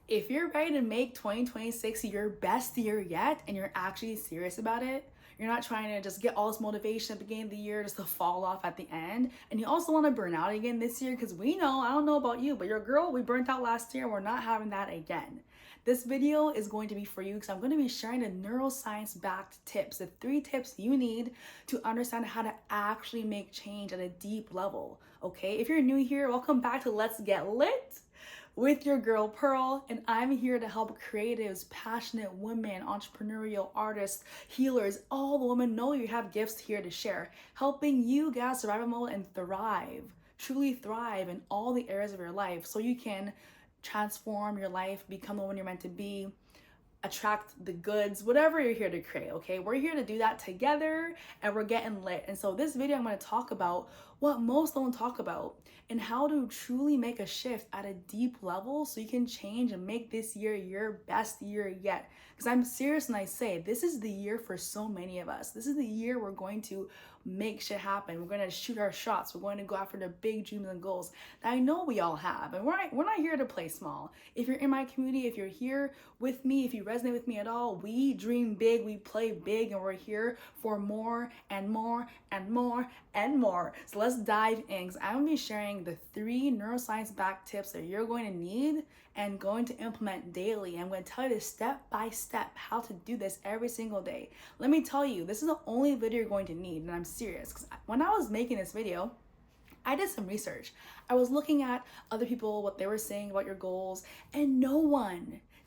If you're ready to make 2026 your best year yet and you're actually serious about it, you're not trying to just get all this motivation at the beginning of the year just to fall off at the end. And you also want to burn out again this year because we know, I don't know about you, but your girl, we burnt out last year. We're not having that again. This video is going to be for you because I'm going to be sharing the neuroscience backed tips, the 3 tips you need to understand how to actually make change at a deep level. Okay, if you're new here, welcome back to Let's Get Lit with your girl Pearl, and I'm here to help creatives, passionate women, entrepreneurial artists, healers, all the women know you have gifts here to share, helping you get out of survival mode and thrive, truly thrive in all the areas of your life so you can transform your life, become the woman you're meant to be, attract the goods, whatever you're here to create, okay? We're here to do that together and we're getting lit. And so this video, I'm going to talk about what most don't talk about and how to truly make a shift at a deep level so you can change and make this year your best year yet. Because I'm serious when I say this is the year for so many of us. This is the year we're going to make shit happen. We're going to shoot our shots. We're going to go after the big dreams and goals that I know we all have. And we're not here to play small. If you're in my community, if you're here with me, if you resonate with me at all, we dream big, we play big, and we're here for more and more and more and more. So let's dive in, because I'm going to be sharing the 3 neuroscience backed tips that you're going to need and going to implement daily. I'm going to tell you step by step how to do this every single day. Let me tell you, this is the only video you're going to need, and I'm serious, because when I was making this video, I did some research. I was looking at other people, what they were saying about your goals, and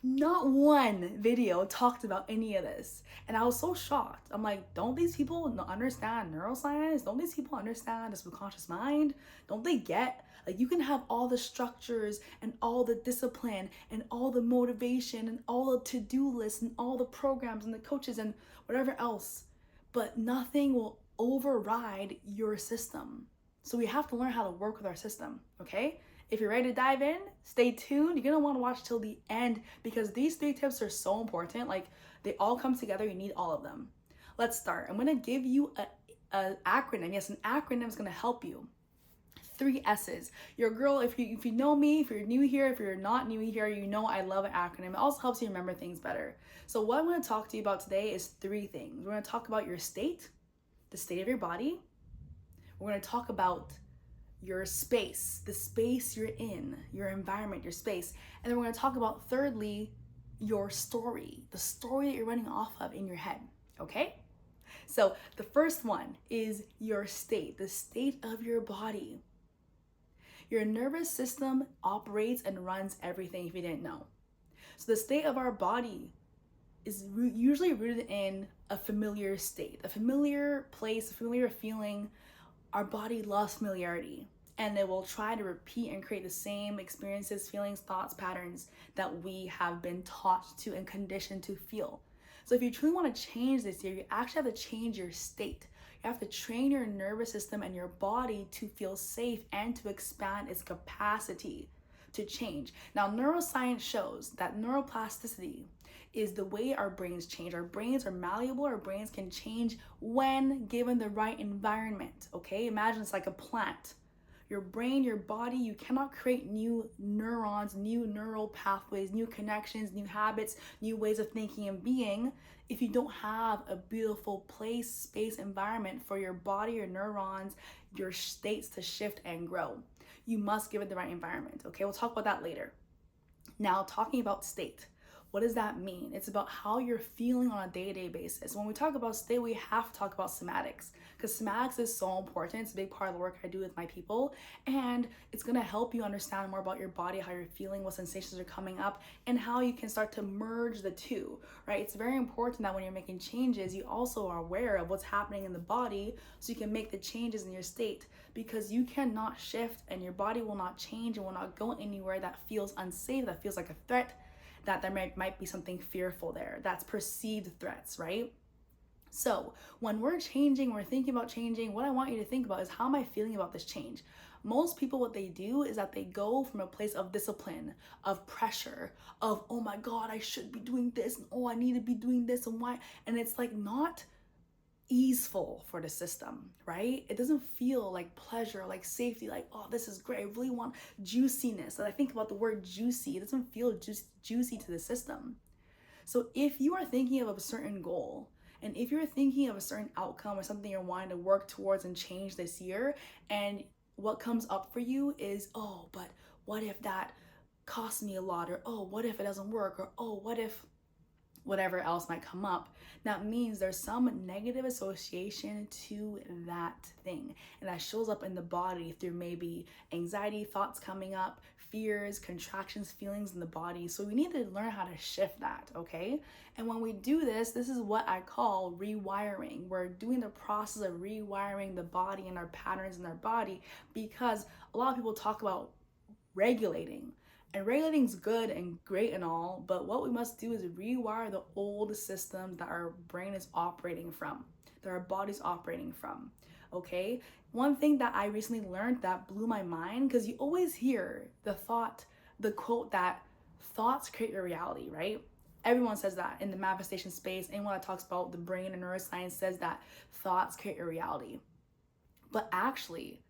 not one video talked about any of this. And I was so shocked. I'm like, don't these people understand neuroscience? Don't these people understand the subconscious mind? Don't they get, like, you can have all the structures and all the discipline and all the motivation and all the to-do lists and all the programs and the coaches and whatever else, but nothing will override your system. So we have to learn how to work with our system, okay? If you're ready to dive in, stay tuned. You're gonna wanna watch till the end because these 3 tips are so important. Like, they all come together, you need all of them. Let's start. I'm gonna give you an acronym. Yes, an acronym is gonna help you. 3 S's. Your girl, if you know me, if you're new here, if you're not new here, you know I love an acronym. It also helps you remember things better. So what I'm gonna talk to you about today is 3 things. We're gonna talk about your state, the state of your body. We're going to talk about your space, the space you're in, your environment, your space. And then we're going to talk about, thirdly, your story, the story that you're running off of in your head, okay? So the first one is your state, the state of your body. Your nervous system operates and runs everything, if you didn't know. So the state of our body is usually rooted in a familiar state, a familiar place, a familiar feeling. Our body loves familiarity, and it will try to repeat and create the same experiences, feelings, thoughts, patterns that we have been taught to and conditioned to feel. So if you truly want to change this year, you actually have to change your state. You have to train your nervous system and your body to feel safe and to expand its capacity to change. Now, neuroscience shows that neuroplasticity is the way our brains change. Our brains are malleable. Our brains can change when given the right environment, okay? Imagine it's like a plant. Your brain, your body, you cannot create new neurons, new neural pathways, new connections, new habits, new ways of thinking and being if you don't have a beautiful place, space, environment for your body, your neurons, your states to shift and grow. You must give it the right environment, okay? We'll talk about that later. Now, talking about state. What does that mean? It's about how you're feeling on a day-to-day basis. When we talk about state, we have to talk about somatics because somatics is so important. It's a big part of the work I do with my people, and it's gonna help you understand more about your body, how you're feeling, what sensations are coming up, and how you can start to merge the two, right? It's very important that when you're making changes, you also are aware of what's happening in the body so you can make the changes in your state, because you cannot shift and your body will not change and will not go anywhere that feels unsafe, that feels like a threat, that there might be something fearful there. That's perceived threats, right? So when we're changing, we're thinking about changing, what I want you to think about is, how am I feeling about this change? Most people, what they do is that they go from a place of discipline, of pressure, of, oh my God, I should be doing this, and oh, I need to be doing this, and why? And it's like not easeful for the system, right? It doesn't feel like pleasure, like safety, like, oh, this is great. I really want juiciness. And I think about the word juicy, it doesn't feel juicy to the system. So if you are thinking of a certain goal, and if you're thinking of a certain outcome or something you're wanting to work towards and change this year, and what comes up for you is, oh, but what if that costs me a lot? Or, oh, what if it doesn't work? Or, oh, what if whatever else might come up, that means there's some negative association to that thing. And that shows up in the body through maybe anxiety, thoughts coming up, fears, contractions, feelings in the body. So we need to learn how to shift that, okay? And when we do this, this is what I call rewiring. We're doing the process of rewiring the body and our patterns in our body, because a lot of people talk about regulating. And regulating is good and great and all, but what we must do is rewire the old systems that our brain is operating from, that our body's operating from, okay? One thing that I recently learned that blew my mind, because you always hear the quote that thoughts create your reality, right? Everyone says that in the manifestation space. Anyone that talks about the brain and neuroscience says that thoughts create your reality. But actually,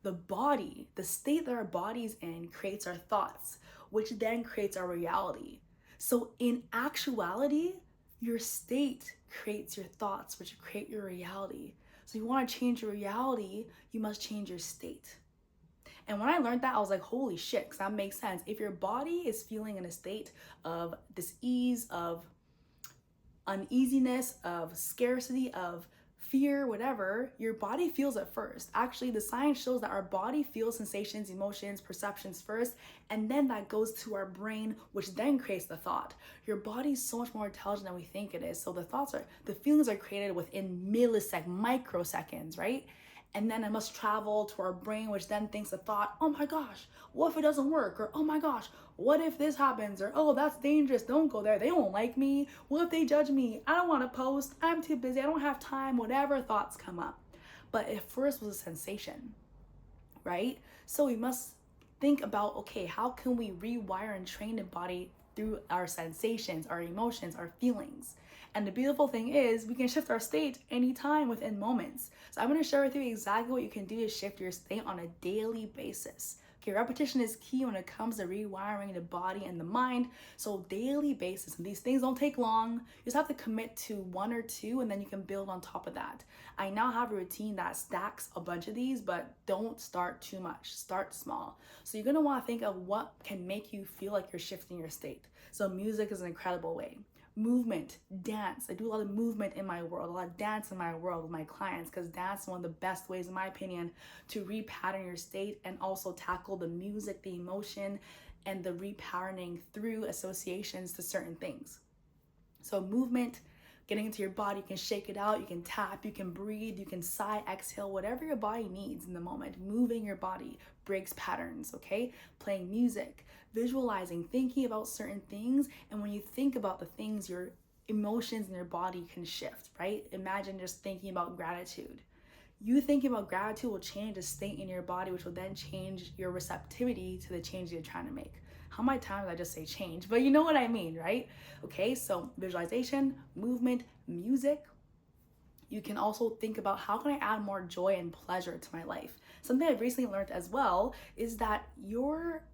the body, the state that our body's in, creates our thoughts, which then creates our reality. So in actuality, your state creates your thoughts, which create your reality. So if you want to change your reality, you must change your state. And when I learned that, I was like, holy shit, because that makes sense. If your body is feeling in a state of dis-ease, of uneasiness, of scarcity, of fear, whatever, your body feels it first. Actually, the science shows that our body feels sensations, emotions, perceptions first, and then that goes to our brain, which then creates the thought. Your body is so much more intelligent than we think it is. So the feelings are created within microseconds, right? And then it must travel to our brain, which then thinks a thought, oh my gosh, what if it doesn't work? Or, oh my gosh, what if this happens? Or, oh, that's dangerous, don't go there, they won't like me. What if they judge me? I don't want to post, I'm too busy, I don't have time, whatever thoughts come up. But it first was a sensation, right? So we must think about, okay, how can we rewire and train the body through our sensations, our emotions, our feelings? And the beautiful thing is we can shift our state anytime within moments. So I'm going to share with you exactly what you can do to shift your state on a daily basis. Okay, repetition is key when it comes to rewiring the body and the mind. So daily basis, and these things don't take long. You just have to commit to one or two, and then you can build on top of that. I now have a routine that stacks a bunch of these, but don't start too much. Start small. So you're going to want to think of what can make you feel like you're shifting your state. So music is an incredible way. Movement, dance. I do a lot of movement in my world, a lot of dance in my world with my clients, because dance is one of the best ways, in my opinion, to repattern your state and also tackle the music, the emotion, and the repatterning through associations to certain things. So movement, getting into your body, you can shake it out, you can tap, you can breathe, you can sigh, exhale, whatever your body needs in the moment. Moving your body breaks patterns, okay? Playing music, visualizing, thinking about certain things. And when you think about the things, your emotions in your body can shift, right? Imagine just thinking about gratitude. You thinking about gratitude will change the state in your body, which will then change your receptivity to the change you're trying to make. How many times did I just say change? But you know what I mean, right? Okay, so visualization, movement, music. You can also think about, how can I add more joy and pleasure to my life? Something I've recently learned as well is that your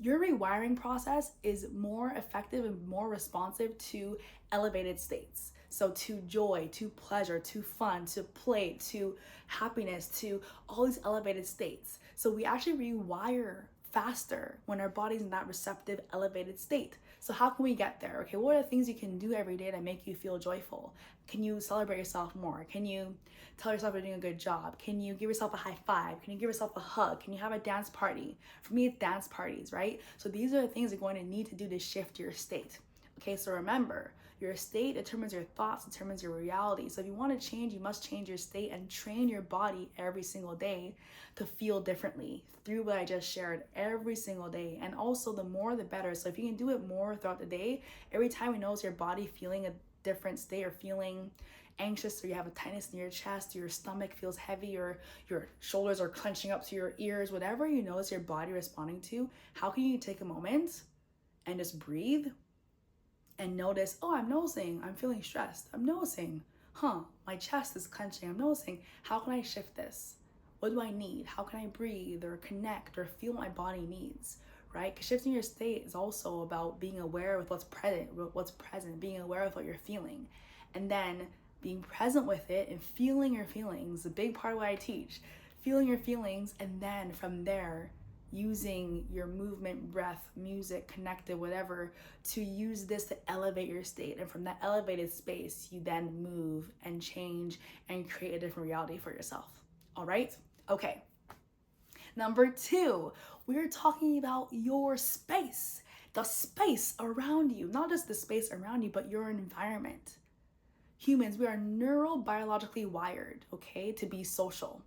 rewiring process is more effective and more responsive to elevated states. So to joy, to pleasure, to fun, to play, to happiness, to all these elevated states. So we actually rewire faster when our body's in that receptive, elevated state. So how can we get there? Okay, what are the things you can do every day that make you feel joyful? Can you celebrate yourself more? Can you tell yourself you're doing a good job? Can you give yourself a high five? Can you give yourself a hug? Can you have a dance party? For me, it's dance parties, right? So these are the things you're going to need to do to shift your state. Okay, so remember, your state determines your thoughts, determines your reality. So if you want to change, you must change your state and train your body every single day to feel differently through what I just shared every single day. And also, the more the better. So if you can do it more throughout the day, every time you notice your body feeling a different state or feeling anxious, or you have a tightness in your chest, or your stomach feels heavy, or your shoulders are clenching up to your ears, whatever you notice your body responding to, how can you take a moment and just breathe and notice, oh, I'm noticing I'm feeling stressed. I'm noticing, My chest is clenching. I'm noticing, how can I shift this? What do I need? How can I breathe or connect or feel what my body needs, right? Because shifting your state is also about being aware with what's present, being aware of what you're feeling. And then being present with it and feeling your feelings, a big part of what I teach, feeling your feelings, and then from there, using your movement, breath, music, connected, whatever, to use this to elevate your state. And from that elevated space, you then move and change and create a different reality for yourself. All right? Okay. Number 2, we're talking about your space, the space around you, not just the space around you, but your environment. Humans, we are neurobiologically wired, okay, to be social.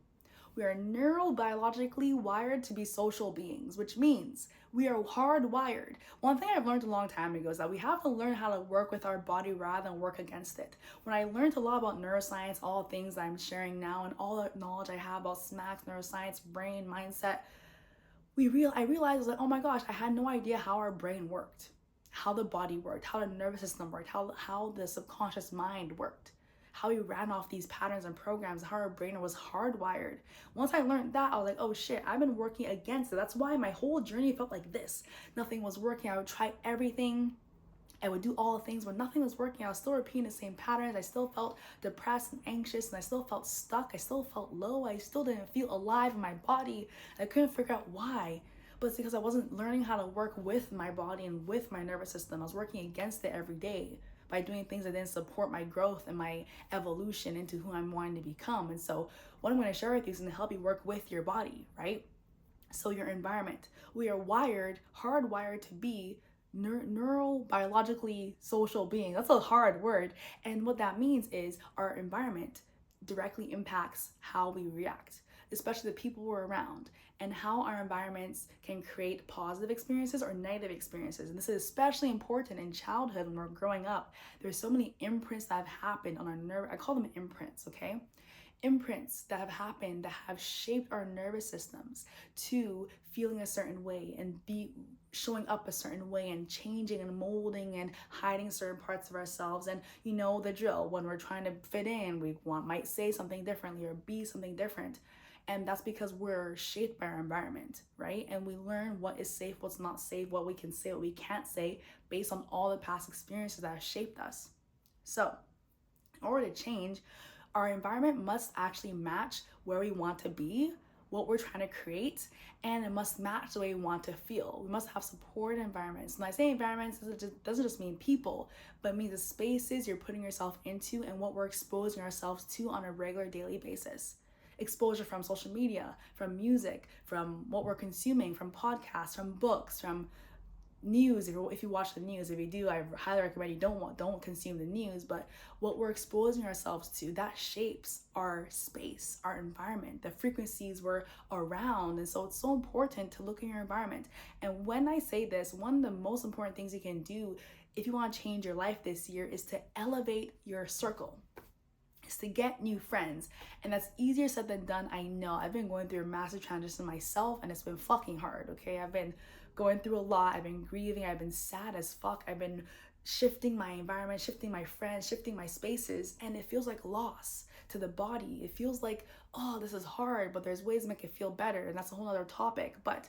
We are neurobiologically wired to be social beings, which means we are hardwired. One thing I've learned a long time ago is that we have to learn how to work with our body rather than work against it. When I learned a lot about neuroscience, all the things that I'm sharing now, and all the knowledge I have about SMACs, neuroscience, brain, mindset, I realized, I was like, oh my gosh, I had no idea how our brain worked, how the body worked, how the nervous system worked, how the subconscious mind worked, how we ran off these patterns and programs, how our brain was hardwired. Once I learned that, I was like, oh shit, I've been working against it. That's why my whole journey felt like this. Nothing was working. I would try everything. I would do all the things, but nothing was working. I was still repeating the same patterns. I still felt depressed and anxious, and I still felt stuck. I still felt low. I still didn't feel alive in my body. I couldn't figure out why. But it's because I wasn't learning how to work with my body and with my nervous system. I was working against it every day by doing things that didn't support my growth and my evolution into who I'm wanting to become. And so what I'm going to share with you is going to help you work with your body, right? So your environment. We are hardwired to be neurobiologically social beings. That's a hard word. And what that means is our environment directly impacts how we react, especially the people we're around, and how our environments can create positive experiences or negative experiences. And this is especially important in childhood when we're growing up. There's so many imprints that have happened on our nerve. I call them imprints, okay? Imprints that have happened that have shaped our nervous systems to feeling a certain way and be showing up a certain way and changing and molding and hiding certain parts of ourselves. And you know the drill. When we're trying to fit in, we might say something differently or be something different. And that's because we're shaped by our environment, right? And we learn what is safe, what's not safe, what we can say, what we can't say, based on all the past experiences that have shaped us. So in order to change, our environment must actually match where we want to be, what we're trying to create, and it must match the way we want to feel. We must have supportive environments. When I say environments, it doesn't just mean people, but it means the spaces you're putting yourself into and what we're exposing ourselves to on a regular daily basis. Exposure from social media, from music, from what we're consuming, from podcasts, from books, from news. If you watch the news, if you do, I highly recommend you don't consume the news. But what we're exposing ourselves to, that shapes our space, our environment, the frequencies we're around. And so it's so important to look in your environment. And when I say this, one of the most important things you can do if you want to change your life this year is to elevate your circle. Is to get new friends. And that's easier said than done. I know I've been going through a massive transition myself, and it's been fucking hard. Okay, I've been going through a lot. I've been grieving. I've been sad as fuck. I've been shifting my environment, shifting my friends, shifting my spaces, and it feels like loss to the body. It feels like, oh, this is hard, but there's ways to make it feel better, and that's a whole other topic. But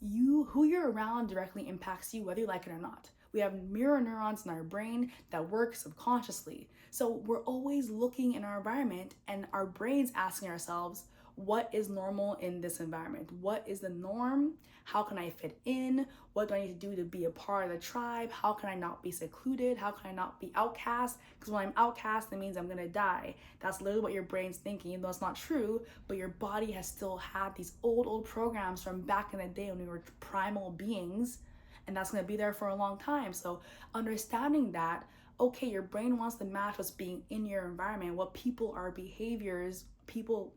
who you're around directly impacts you, whether you like it or not. We have mirror neurons in our brain that work subconsciously. So we're always looking in our environment and our brain's asking ourselves, what is normal in this environment? What is the norm? How can I fit in? What do I need to do to be a part of the tribe? How can I not be secluded? How can I not be outcast? Because when I'm outcast, it means I'm gonna die. That's literally what your brain's thinking, even though it's not true, but your body has still had these old programs from back in the day when we were primal beings, and that's gonna be there for a long time. So understanding that, okay, your brain wants to match what's being in your environment, what behaviors people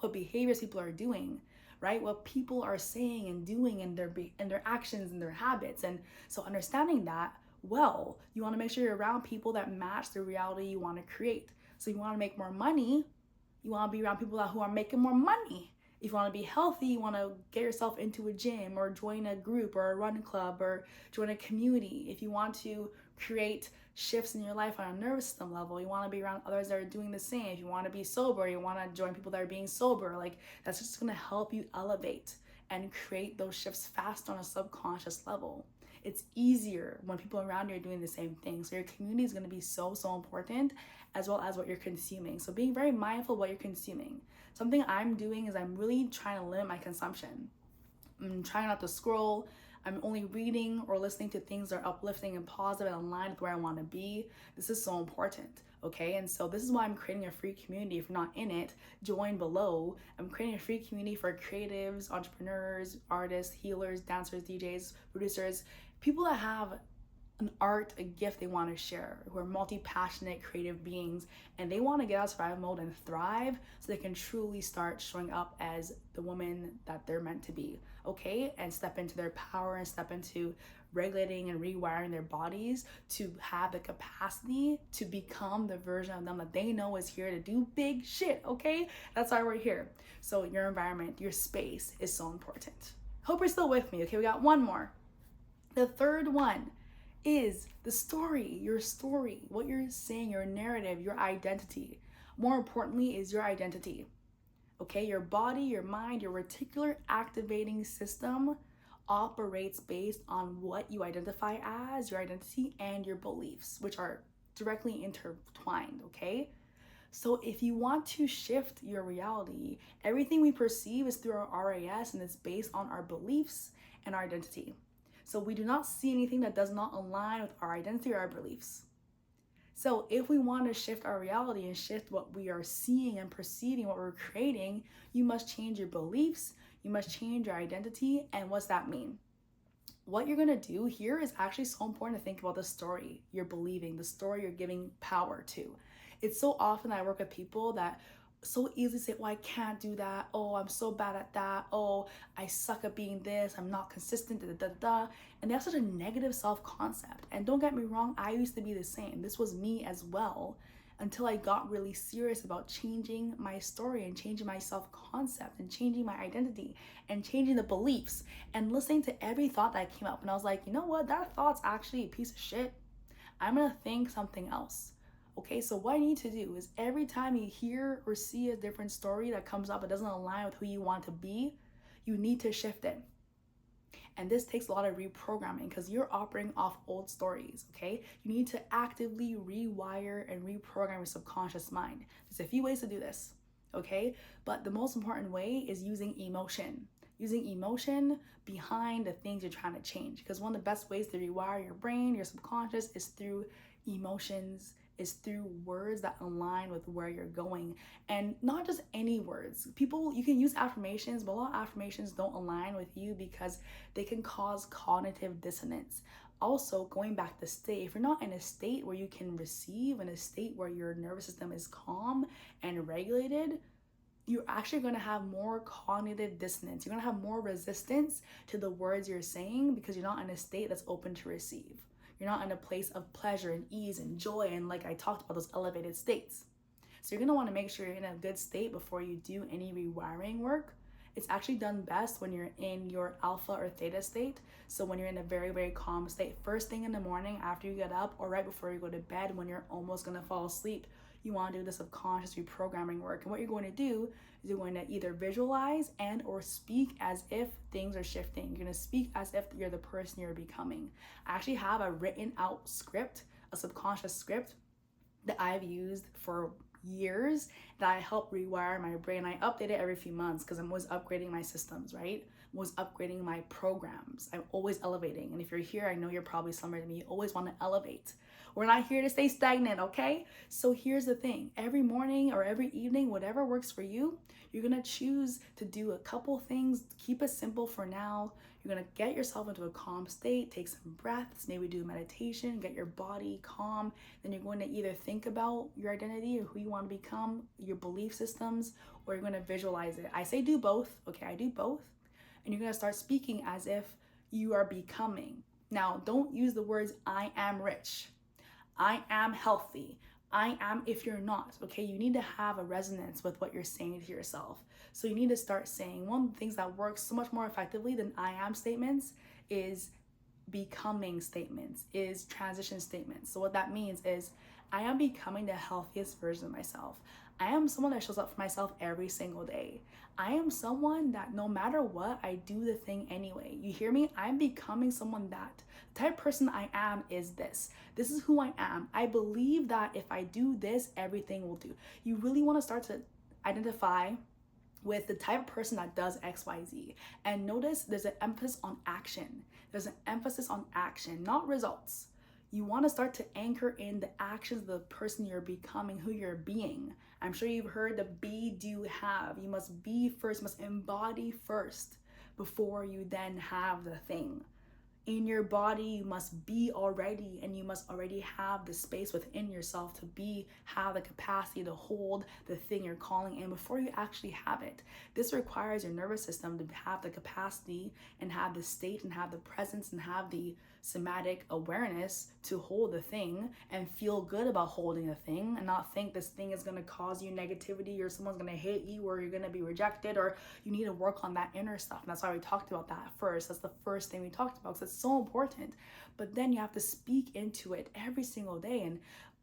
are doing, right? What people are saying and doing and their actions and their habits. And so understanding that, well, you want to make sure you're around people that match the reality you want to create. So you want to make more money, you want to be around people who are making more money. If you want to be healthy, you want to get yourself into a gym or join a group or a run club or join a community. If you want to create shifts in your life on a nervous system level, you want to be around others that are doing the same. If you want to be sober, you want to join people that are being sober. Like, that's just going to help you elevate and create those shifts fast on a subconscious level. It's easier when people around you are doing the same thing. So your community is going to be so important, as well as what you're consuming. So being very mindful of what you're consuming. Something I'm doing is I'm really trying to limit my consumption. I'm trying not to scroll. I'm only reading or listening to things that are uplifting and positive and aligned with where I want to be. This is so important, okay? And so this is why I'm creating a free community. If you're not in it, join below. I'm creating a free community for creatives, entrepreneurs, artists, healers, dancers, DJs, producers, people that have an art, a gift they want to share, who are multi-passionate creative beings, and they want to get out of survival mode and thrive so they can truly start showing up as the woman that they're meant to be, okay? And step into their power and step into regulating and rewiring their bodies to have the capacity to become the version of them that they know is here to do big shit, okay? That's why we're here. So your environment, your space is so important. Hope you're still with me, okay? We got one more. The third one is the story, what you're saying, your narrative, your identity. More importantly is your identity, okay? Your body, your mind, your reticular activating system operates based on what you identify as, your identity, and your beliefs, which are directly intertwined, okay? So if you want to shift your reality, everything we perceive is through our RAS, and it's based on our beliefs and our identity. So we do not see anything that does not align with our identity or our beliefs. So if we want to shift our reality and shift what we are seeing and perceiving, what we're creating, you must change your beliefs, you must change your identity. And what's that mean? What you're going to do here is actually so important to think about the story you're believing, the story you're giving power to. It's so often I work with people that so easily say, oh, I can't do that. Oh, I'm so bad at that. Oh, I suck at being this. I'm not consistent, And they have such a negative self-concept. And don't get me wrong, I used to be the same. This was me as well, until I got really serious about changing my story and changing my self-concept and changing my identity and changing the beliefs and listening to every thought that came up. And I was like, you know what? That thought's actually a piece of shit. I'm gonna think something else. Okay, so what I need to do is every time you hear or see a different story that comes up that doesn't align with who you want to be, you need to shift it. And this takes a lot of reprogramming because you're operating off old stories, okay? You need to actively rewire and reprogram your subconscious mind. There's a few ways to do this, okay? But the most important way is using emotion. Using emotion behind the things you're trying to change. Because one of the best ways to rewire your brain, your subconscious, is through emotions, is through words that align with where you're going. And not just any words. People, you can use affirmations, but a lot of affirmations don't align with you because they can cause cognitive dissonance. Also, going back to state, if you're not in a state where you can receive, in a state where your nervous system is calm and regulated, you're actually going to have more cognitive dissonance. You're going to have more resistance to the words you're saying because you're not in a state that's open to receive. You're not in a place of pleasure and ease and joy, and like I talked about, those elevated states. So you're going to want to make sure you're in a good state before you do any rewiring work. It's actually done best when you're in your alpha or theta state. So when you're in a very, very calm state, first thing in the morning after you get up, or right before you go to bed when you're almost going to fall asleep, you want to do the subconscious reprogramming work. And what you're going to do is you're going to either visualize and or speak as if things are shifting. You're going to speak as if you're the person you're becoming. I actually have a written out script, a subconscious script that I've used for years that I help rewire my brain. I update it every few months because I'm always upgrading my systems, right? I'm always upgrading my programs. I'm always elevating. And if you're here, I know you're probably similar to me. You always want to elevate. We're not here to stay stagnant, okay? So here's the thing. Every morning or every evening, whatever works for you, you're going to choose to do a couple things. Keep it simple for now. You're going to get yourself into a calm state, take some breaths, maybe do meditation, get your body calm. Then you're going to either think about your identity or who you want to become, your belief systems, or you're going to visualize it. I say do both, okay? I do both. And you're going to start speaking as if you are becoming. Now, don't use the words I am rich, I am healthy, I am if you're not, okay? You need to have a resonance with what you're saying to yourself. So you need to start saying, one of the things that works so much more effectively than I am statements is becoming statements, is transition statements. So what that means is I am becoming the healthiest version of myself. I am someone that shows up for myself every single day. I am someone that no matter what, I do the thing anyway. You hear me? I'm becoming someone that. The type of person I am is this. This is who I am. I believe that if I do this, everything will do. You really want to start to identify with the type of person that does XYZ. And notice there's an emphasis on action. There's an emphasis on action, not results. You want to start to anchor in the actions of the person you're becoming, who you're being. I'm sure you've heard the be, do, have. You must be first, you must embody first before you then have the thing. In your body, you must be already, and you must already have the space within yourself to have the capacity to hold the thing you're calling in before you actually have it. This requires your nervous system to have the capacity and have the state and have the presence and have the somatic awareness to hold the thing and feel good about holding the thing and not think this thing is going to cause you negativity or someone's going to hate you or you're going to be rejected or you need to work on that inner stuff. And that's why we talked about that first. That's the first thing we talked about because it's so important. But then you have to speak into it every single day, and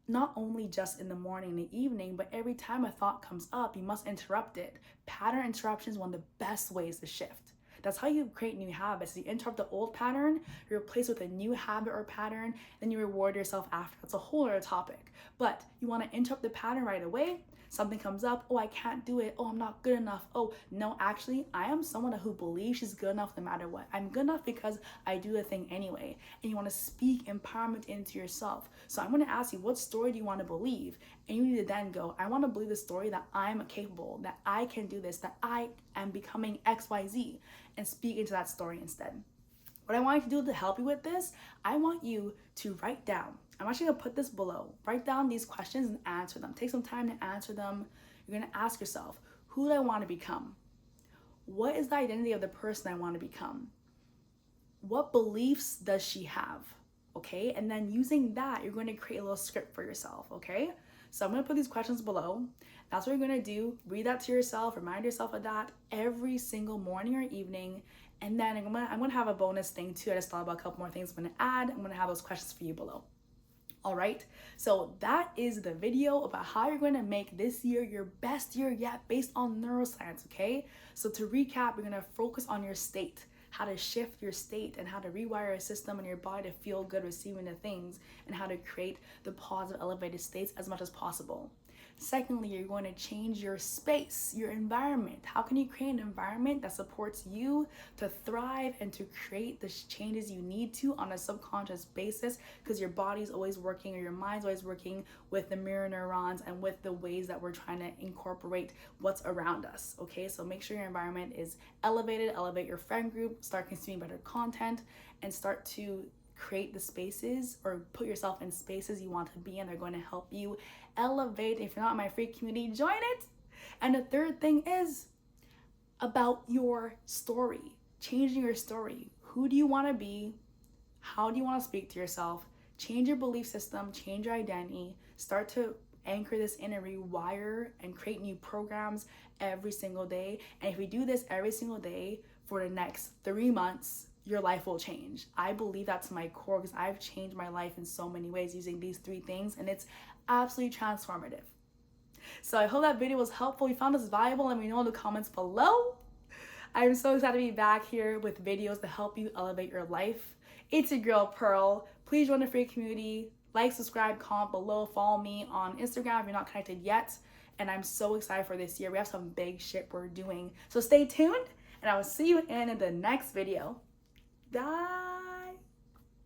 not only just in the morning and the evening, but every time a thought comes up, you must interrupt it. Pattern interruption is one of the best ways to shift. That's how you create new habits. You interrupt the old pattern, you replace with a new habit or pattern, then you reward yourself after. That's a whole other topic. But you want to interrupt the pattern right away. Something comes up, oh, I can't do it. Oh, I'm not good enough. Oh, no, actually, I am someone who believes she's good enough no matter what. I'm good enough because I do the thing anyway. And you want to speak empowerment into yourself. So I'm going to ask you, what story do you want to believe? And you need to then go, I want to believe the story that I'm capable, that I can do this, that I am becoming XYZ, and speak into that story instead. What I want you to do to help you with this, I want you to write down. I'm actually going to put this below. Write down these questions and answer them. Take some time to answer them. You're going to ask yourself, who do I want to become? What is the identity of the person I want to become? What beliefs does she have? Okay, and then using that, you're going to create a little script for yourself, okay? So I'm going to put these questions below. That's what you're going to do. Read that to yourself. Remind yourself of that every single morning or evening. And then I'm going to have a bonus thing too. I just thought about a couple more things I'm going to add. I'm going to have those questions for you below. All right, so that is the video about how you're going to make this year your best year yet based on neuroscience, okay? So to recap, we're going to focus on your state, how to shift your state and how to rewire a system in your body to feel good receiving the things and how to create the positive elevated states as much as possible. Secondly, you're going to change your space, your environment. How can you create an environment that supports you to thrive and to create the changes you need to on a subconscious basis, because your body's always working or your mind's always working with the mirror neurons and with the ways that we're trying to incorporate what's around us, okay? So make sure your environment is elevated, elevate your friend group, start consuming better content, and start to create the spaces or put yourself in spaces you want to be in. They're going to help you elevate. If you're not in my free community, join it. And the third thing is about your story, changing your story. Who do you want to be? How do you want to speak to yourself? Change your belief system, change your identity, start to anchor this in and rewire and create new programs every single day. And if we do this every single day for the next 3 months, your life will change. I believe that to my core because I've changed my life in so many ways using these 3 things, and it's absolutely transformative. So I hope that video was helpful. You found this valuable, and let me know in the comments below. I'm so excited to be back here with videos to help you elevate your life. It's your girl Pearl. Please join the free community. Like, subscribe, comment below, follow me on Instagram if you're not connected yet. And I'm so excited for this year. We have some big shit we're doing. So stay tuned, and I will see you in the next video. Bye.